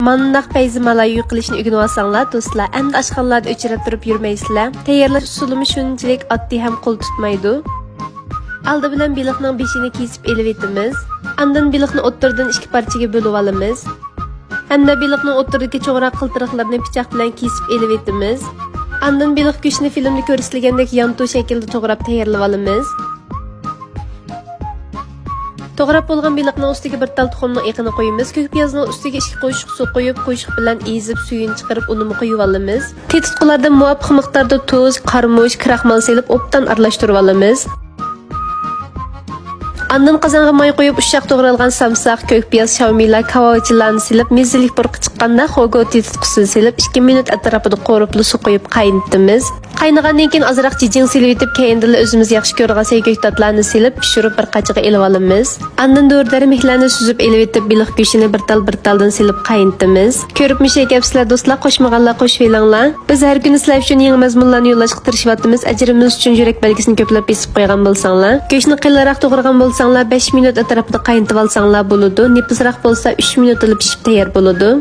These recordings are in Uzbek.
Mandaq payzimalar qilishni o'rganib olsanglar, do'stlar, endi oshxonalarda o'chirib turib yurmaysizlar. Tayyorlash usulimi shunchalik oddiy ham qo'l tutmaydi. Aldı bilan biliqning beshini kesib elib etamiz. Andan biliqni o'ttirdan ikki parchaga bo'lib olamiz. Hamda biliqning o'ttiridagi cho'g'roq qiltiriqlarni pichoq bilan kesib elib etamiz. Andan biliq go'shtini filmda ko'rsatilgandek yantu shaklda to'g'rab tayyorlab olamiz. To'g'rab bo'lgan biliqning ustiga bir tal tuxumning eqini qo'yamiz. Ko'k piyozning ustiga 2 qo'shiq suv qo'yib, qo'shiq bilan ezib suyini chiqarib uni qo'yib olamiz. Tetitqularda muvofiq miqdorda tuz, qarmosh, kraxmal selib obdan aralashtirib olamiz. Andan qozonga moy qo'yib, ushshaq to'g'ralgan samsaq, ko'k piyoz, shavmila, kavochilarni silib, mezzilik purqi chiqqanda xogo tetitqusini silib, 2 minut atrofida qo'ribli suv qo'yib qaynatamiz. Qaynagandan keyin ozroq jijing silib etib, keyinda o'zimiz yaxshi ko'rgan sayg'oq tatlarni silib, pishirib bir qachiga elib olamiz. Andan do'rdarı mehlarni suzib elib etib, biliq go'shtini bir taldan silib qaynatamiz. Ko'ribmi shekapsizlar do'stlar, qo'shmaganlar qo'shvelanglar. Biz har kuni sizlar uchun yangi mazmunlarni yo'llashga tirishyapmiz. Ajrimiz uchun yurak belgisini ko'plab besib qo'ygan bo'lsanglar, go'shtni qiyinroq to'g'ragan bo'lsanglar 5 minut atrofida qaynatib olsanglar bo'ladi. Nepizroq bo'lsa 3 minutda pishib tayyor bo'ladi.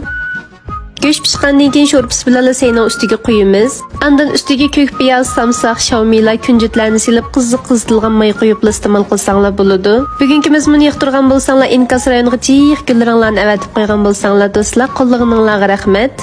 Go'sht pishgandan keyin sho'rpisi bilan sayning ustiga qo'yamiz. Andan ustiga ko'k piyoz, samsaq, shavmila, kunjutlarni silib, qizitilgan may qo'yib iste'mol qilsanglar bo'ladi. Bugungi mazmunni yoqtirgan bo'lsanglar, inkas rayoniga jiq gullaringlarni avatib qo'ygan bo'lsanglar, do'stlar, qo'llag'ingizga rahmat.